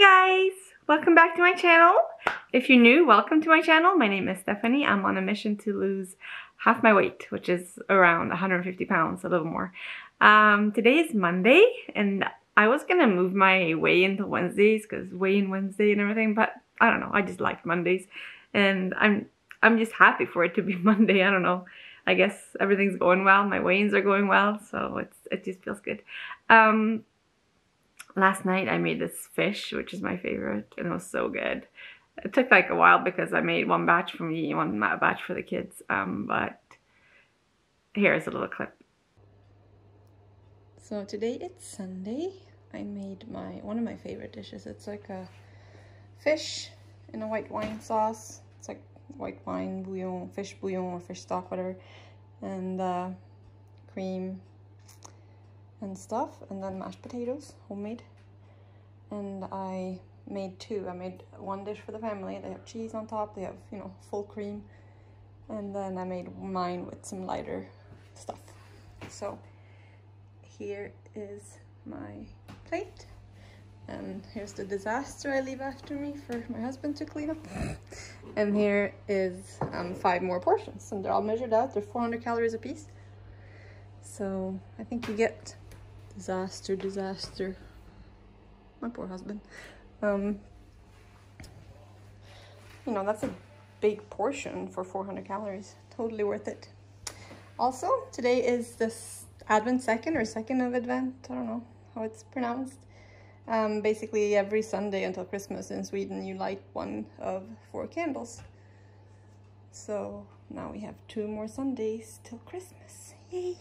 guys! Welcome back to my channel. If you're new, welcome to my channel. My name is Stephanie. I'm on a mission to lose half my weight, which is around 150 pounds, a little more. Today is Monday, and I was gonna move my weigh-in to Wednesdays because weigh-in Wednesday and everything, but I don't know, I just like Mondays, and I'm just happy for it to be Monday. I don't know. I guess everything's going well. My weigh-ins are going well, so it just feels good. Last night I made this fish, which is my favorite, and it was so good. It took like a while because I made one batch for me, one batch for the kids, but here's a little clip. So today it's Sunday. I made one of my favorite dishes. It's like a fish in a white wine sauce. It's like white wine bouillon, fish bouillon or fish stock, whatever, and cream and stuff, and then mashed potatoes, homemade. And I made two. I made one dish for the family. They have cheese on top, they have, you know, full cream, and then I made mine with some lighter stuff. So here is my plate, and here's the disaster I leave after me for my husband to clean up. And here is 5 more portions, and they're all measured out. They're 400 calories a piece. So I think you get disaster. My poor husband. You know, that's a big portion for 400 calories. Totally worth it. Also, today is this Advent 2nd or 2nd of Advent. I don't know how it's pronounced. Basically, every Sunday until Christmas in Sweden, you light one of 4 candles. So now we have 2 more Sundays till Christmas. Yay!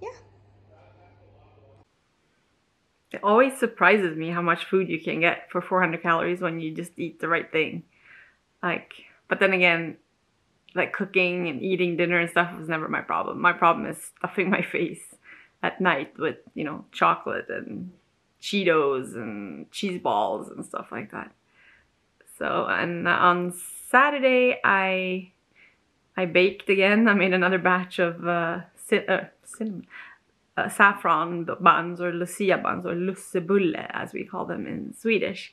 Yeah. It always surprises me how much food you can get for 400 calories when you just eat the right thing. But then again, like cooking and eating dinner and stuff was never my problem. My problem is stuffing my face at night with, you know, chocolate and Cheetos and cheese balls and stuff like that. So, and on Saturday, I baked again. I made another batch of saffron buns, or Lucia buns, or lussebulle as we call them in Swedish,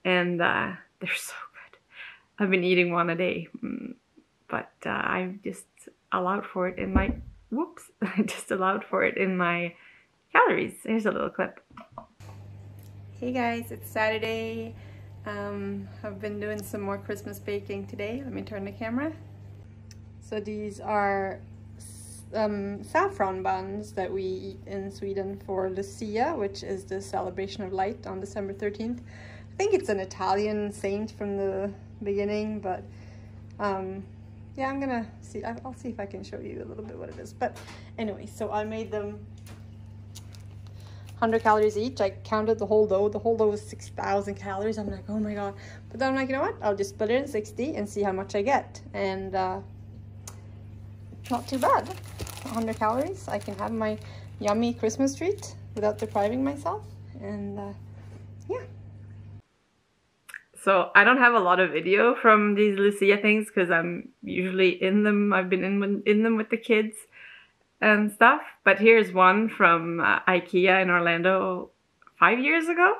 and they're so good. I've been eating one a day, but I just allowed for it in my calories. Here's a little clip. Hey guys, it's Saturday. I've been doing some more Christmas baking today. Let me turn the camera. So these are saffron buns that we eat in Sweden for Lucia, which is the celebration of light on December 13th. I think it's an Italian saint from the beginning, but yeah, I'm gonna see. I'll see if I can show you a little bit what it is. But anyway, so I made them 100 calories each. I counted the whole dough. The whole dough was 6,000 calories. I'm like, oh my god. But then I'm like, you know what? I'll just split it in 60 and see how much I get. And not too bad. 100 calories. I can have my yummy Christmas treat without depriving myself. And yeah. So I don't have a lot of video from these Lucia things because I'm usually in them. I've been in them with the kids and stuff. But here's one from IKEA in Orlando 5 years ago.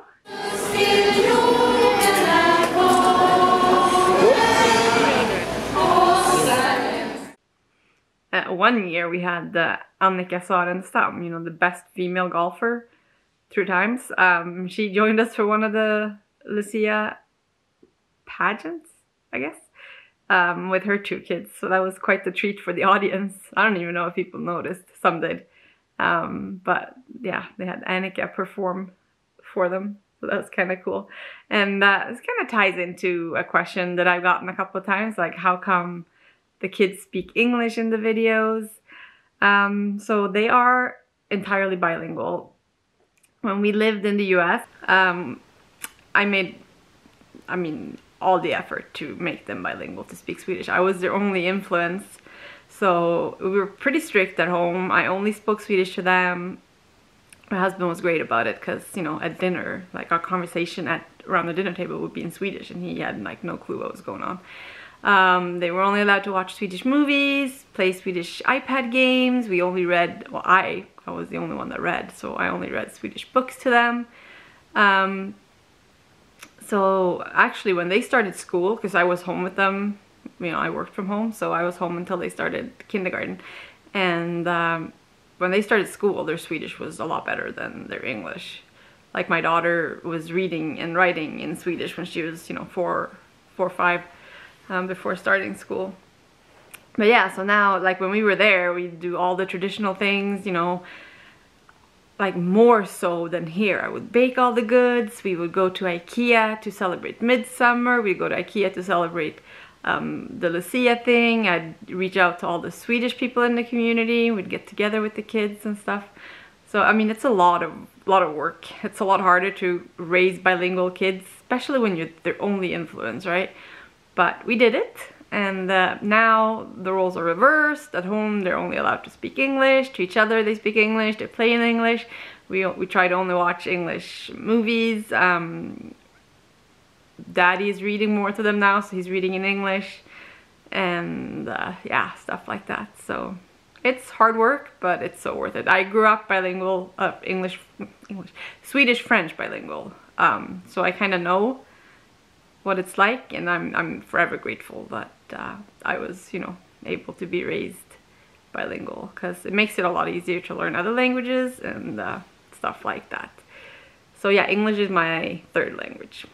One year we had Annika Sorenstam, you know, the best female golfer through times. She joined us for one of the Lucia pageants, I guess, with her 2 kids. So that was quite the treat for the audience. I don't even know if people noticed. Some did. But yeah, they had Annika perform for them. So that was kind of cool. And this kind of ties into a question that I've gotten a couple of times, like how come the kids speak English in the videos? So they are entirely bilingual. When we lived in the US, I made all the effort to make them bilingual, to speak Swedish. I was their only influence. So we were pretty strict at home. I only spoke Swedish to them. My husband was great about it because, you know, at dinner, like our conversation around the dinner table would be in Swedish, and he had like no clue what was going on. They were only allowed to watch Swedish movies, play Swedish iPad games. We only read, well, I was the only one that read, so I only read Swedish books to them. So actually when they started school, because I was home with them, you know, I worked from home, so I was home until they started kindergarten. And when they started school, their Swedish was a lot better than their English. Like my daughter was reading and writing in Swedish when she was, you know, four or five, before starting school. But yeah, so now, like when we were there, we do all the traditional things, you know, like more so than here. I would bake all the goods. We would go to IKEA to celebrate midsummer. We'd go to IKEA to celebrate the Lucia thing. I'd reach out to all the Swedish people in the community. We'd get together with the kids and stuff. So I mean, it's a lot of work. It's a lot harder to raise bilingual kids, especially when you're their only influence, right? But we did it. And now the roles are reversed. At home, they're only allowed to speak English. To each other, they speak English. They play in English. We try to only watch English movies. Daddy is reading more to them now, so he's reading in English. And yeah, stuff like that. So it's hard work, but it's so worth it. I grew up bilingual, Swedish, French bilingual. So I kind of know what it's like, and I'm forever grateful that I was, you know, able to be raised bilingual, because it makes it a lot easier to learn other languages and stuff like that. So yeah, English is my third language.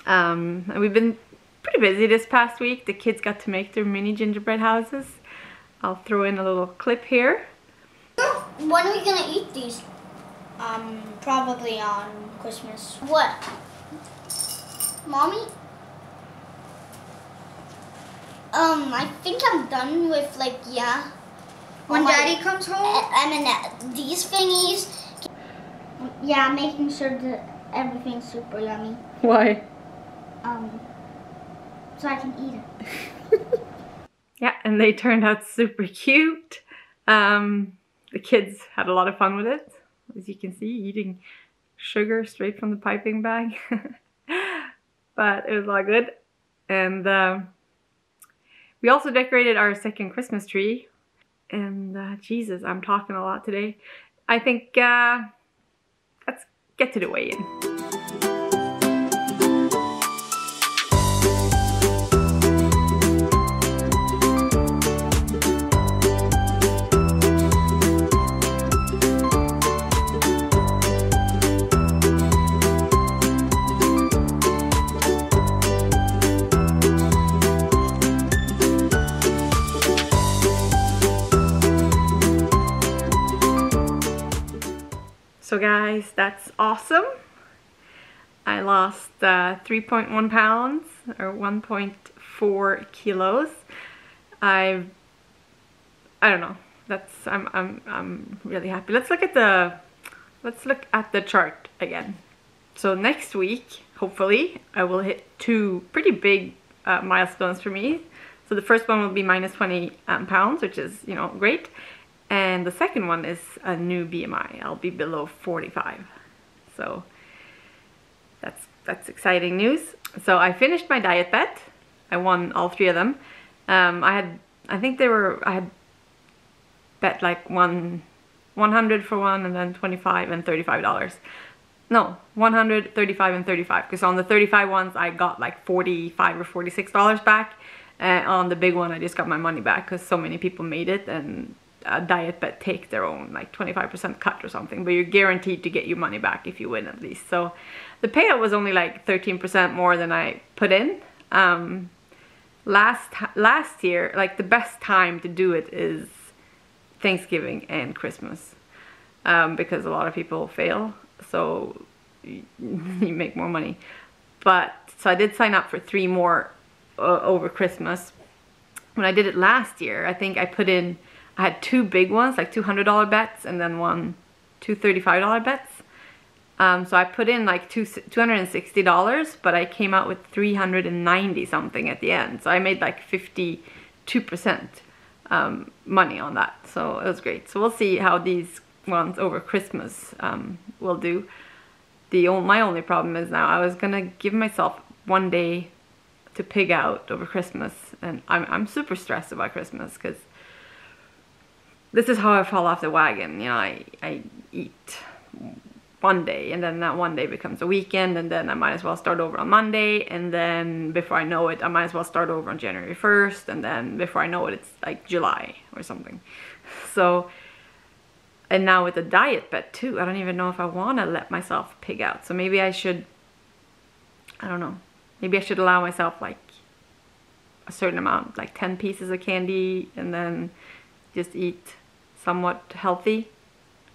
And we've been pretty busy this past week. The kids got to make their mini gingerbread houses. I'll throw in a little clip here. When are we gonna eat these? Probably on Christmas. What? Mommy? I think I'm done with, like, yeah. When Daddy comes home? I mean, these thingies. Yeah, making sure that everything's super yummy. Why? So I can eat it. Yeah, and they turned out super cute. The kids had a lot of fun with it. As you can see, eating sugar straight from the piping bag. But it was all good. And we also decorated our second Christmas tree. And Jesus, I'm talking a lot today. I think let's get to the weigh-in. So guys, that's awesome. I lost 3.1 pounds or 1.4 kilos. I don't know. I'm really happy. Let's look at the chart again. So next week, hopefully, I will hit two pretty big milestones for me. So the first one will be minus 20 pounds, which is, you know, great. And the second one is a new BMI. I'll be below 45. So that's exciting news. So I finished my diet bet. I won all three of them. I had bet like 100 for one, and then 25 and $35. No, 100, 35 and 35, because on the 35 ones I got like 45 or $46 back. On the big one I just got my money back because so many people made it, and a diet bet take their own like 25% cut or something, but you're guaranteed to get your money back if you win at least. So the payout was only like 13% more than I put in. Last year, like the best time to do it is Thanksgiving and Christmas, because a lot of people fail, so you make more money. But so I did sign up for 3 more over Christmas. When I did it last year, I think I put in, I had 2 big ones, like $200 bets, and then two $35 bets. So I put in like $260, but I came out with 390 something at the end. So I made like 52% money on that. So it was great. So we'll see how these ones over Christmas will do. My only problem is now I was gonna give myself 1 day to pig out over Christmas, and I'm super stressed about Christmas because this is how I fall off the wagon. You know, I eat one day, and then that one day becomes a weekend, and then I might as well start over on Monday, and then before I know it I might as well start over on January 1st, and then before I know it it's like July or something. So, and now with the diet bet too, I don't even know if I want to let myself pig out. So maybe I should, I don't know, maybe I should allow myself like a certain amount, like 10 pieces of candy, and then just eat somewhat healthy.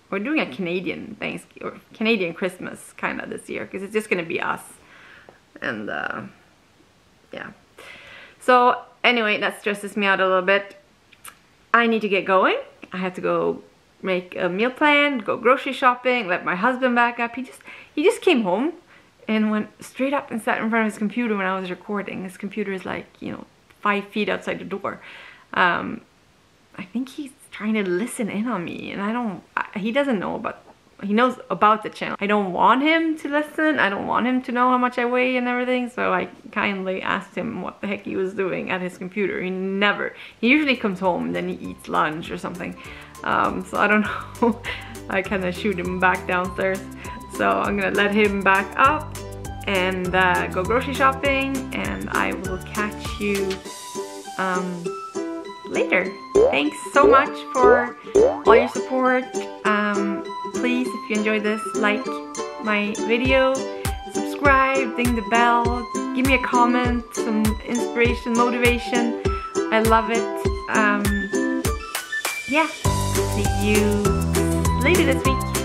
We're doing a Canadian Thanksgiving or Canadian Christmas kind of this year, because it's just gonna be us. And yeah. So anyway, that stresses me out a little bit. I need to get going. I have to go make a meal plan, go grocery shopping, let my husband back up. He just came home and went straight up and sat in front of his computer when I was recording. His computer is like, you know, 5 feet outside the door. I think he's trying to listen in on me, and he doesn't know about, he knows about the channel. I don't want him to listen. I don't want him to know how much I weigh and everything. So I kindly asked him what the heck he was doing at his computer. He usually comes home, then he eats lunch or something. So I don't know. I kind of shoot him back downstairs. So I'm gonna let him back up and go grocery shopping, and I will catch you later. Thanks so much for all your support. Please, if you enjoyed this, like my video, subscribe, ding the bell, give me a comment, some inspiration, motivation. I love it. Yeah, see you later this week.